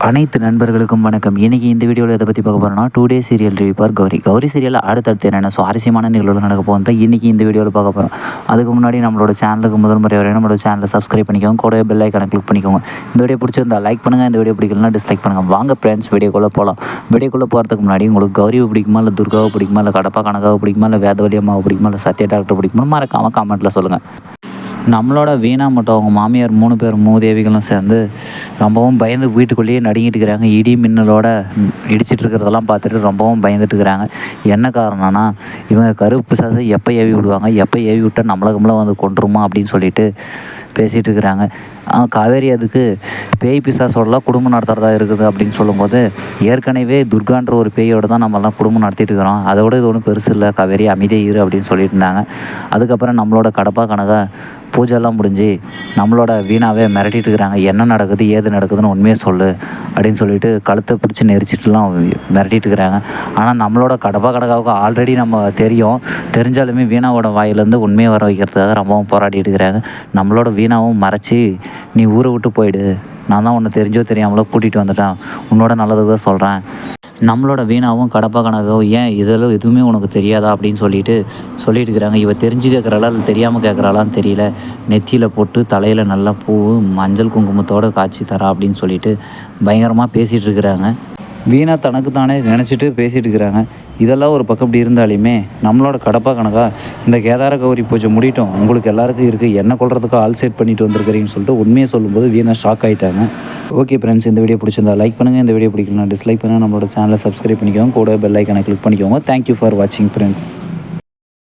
அனைத்து நண்பர்களுக்கும் வணக்கம். இன்றைக்கி இந்த வீடியோவில் எதை பற்றி பார்க்க போகிறோம்னா 2 day serial review for Gowri. Gowri சீரியலில் அடுத்தடுத்து என்னென்ன சுவாரஸ்யமான நிகழ்வுகள் நடக்க போகுது இன்றைக்கி இந்த வீடியோவில் பார்க்க போகிறோம். அதுக்கு முன்னாடி நம்மளோட சேனலுக்கு முதல் முறை வரையும் நம்மளோட சேனலை சப்ஸ்கிரைப் பண்ணிக்கோங்க, கூடவே பெல் ஐக்கானை கிளிக் பண்ணிக்கோங்க. இந்த வீடியோ பிடிச்சிருந்தா லைக் பண்ணுங்கள், இந்த வீடியோ பிடிக்கலனா டிஸ்லைக் பண்ணுங்கள். வாங்க ஃப்ரெண்ட்ஸ், வீடியோக்குள்ளே போகலாம். வீடியோக்குள்ளே போகிறதுக்கு முன்னாடி உங்களுக்கு கௌரியை பிடிக்குமா, இல்லை துர்காவை பிடிக்குமா, இல்லை கடப்பா கனகாவை பிடிக்குமா, இல்லை வேதவழி அம்மாவை பிடிக்குமா, இல்லை சத்யா டாக்டர் பிடிக்குமா, மறக்காமல் கமெண்ட்டில் சொல்லுங்கள். நம்மளோட வீணா மட்டும் அவங்க மாமியார் 3 பேர் மூதேவிகளும் சேர்ந்து ரொம்பவும் பயந்து வீட்டுக்குள்ளேயே நடுங்கிட்டு இருக்கிறாங்க. இடி மின்னலோட இடிச்சிட்டு இருக்கிறதெல்லாம் பார்த்துட்டு ரொம்பவும் பயந்துட்டு இருக்கிறாங்க. என்ன காரணம்னா, இவங்க கருப்பு சாசை எப்போ ஏவி விடுவாங்க, எப்போ ஏவி விட்டால் நம்மளை வந்து கொண்டுருமா அப்படின்னு சொல்லிட்டு பேசிகிட்டு இருக்கிறாங்க. காவேரி அதுக்கு பேய் பிசாசோடலாம் குடும்பம் நடத்துகிறதா இருக்குது அப்படின்னு சொல்லும்போது, ஏற்கனவே துர்கான்ற ஒரு பேயோடு தான் நம்மலாம் குடும்பம் நடத்திட்டு இருக்கிறோம், அதோட இது ஒன்றும் பெருசு இல்லை, காவேரி அமைதியாக இரு அப்படின்னு சொல்லிட்டு இருந்தாங்க. அதுக்கப்புறம் நம்மளோட கடப்பா கனகா பூஜைலாம் முடிஞ்சு நம்மளோட வீணாவே மிரட்டிட்டு இருக்கிறாங்க. என்ன நடக்குது ஏது நடக்குதுன்னு உண்மையை சொல்லு அப்படின்னு சொல்லிட்டு கழுத்தை பிடிச்சி நெரிச்சிட்டுலாம் மிரட்டிட்டு இருக்கிறாங்க. ஆனால் நம்மளோட கடப்பா கனகாவுக்கு ஆல்ரெடி நம்ம தெரிஞ்சாலுமே வீணாவோட வாயிலேருந்து உண்மையை வர வைக்கிறதுக்காக ரொம்பவும் போராடிட்டு இருக்கிறாங்க. நம்மளோட வீணாவும் மறைச்சி, நீ ஊரை விட்டு போயிடு, நான் தான் உன்னை தெரிஞ்சோ தெரியாமலோ கூட்டிகிட்டு வந்துட்டேன், உன்னோட நல்லதுக்கு தான் சொல்கிறேன். நம்மளோட வீணாவும் கடப்பா கனகாவும் ஏன் இதெல்லாம் எதுவுமே உனக்கு தெரியாதா அப்படின்னு சொல்லிட்டு இருக்கிறாங்க. இவ தெரிஞ்சு கேட்குறாளா இல்லை தெரியாமல் கேட்குறாளான்னு தெரியல. நெத்தியில் போட்டு தலையில் நல்லா பூ மஞ்சள் குங்குமத்தோடு காய்ச்சி தரா அப்படின்னு சொல்லிட்டு பயங்கரமாக பேசிகிட்டு இருக்கிறாங்க. வீணா தனக்கு தானே நினச்சிட்டு பேசிகிட்டு இருக்கிறாங்க. இதெல்லாம் ஒரு பக்கம் இப்படி இருந்தாலுமே நம்மளோட கடப்பா கனகா இந்த கேதார கௌரி பூஜை முடியட்டும், உங்களுக்கு எல்லாருக்கும் இருக்குது, என்ன கொள்றதுக்கு ஆல் செட் பண்ணிட்டு வந்திருக்கிறீங்கன்னு சொல்லிட்டு உண்மையை சொல்லும்போது வீணா ஷாக் ஆகிட்டாங்க. ஓகே ஃப்ரெண்ட்ஸ், இந்த வீடியோ பிடிச்சிருந்தா லைக் பண்ணுங்கள், இந்த வீடியோ பிடிக்கலனா டிஸ்லைக் பண்ணுங்கள், நம்மளோட சேனலை சப்ஸ்கிரைப் பண்ணிக்கோங்க, கூட பெல் ஐக்கானை கிளிக் பண்ணிக்கோங்க. தேங்க்யூ ஃபார் வாட்சிங் ஃப்ரெண்ட்ஸ்.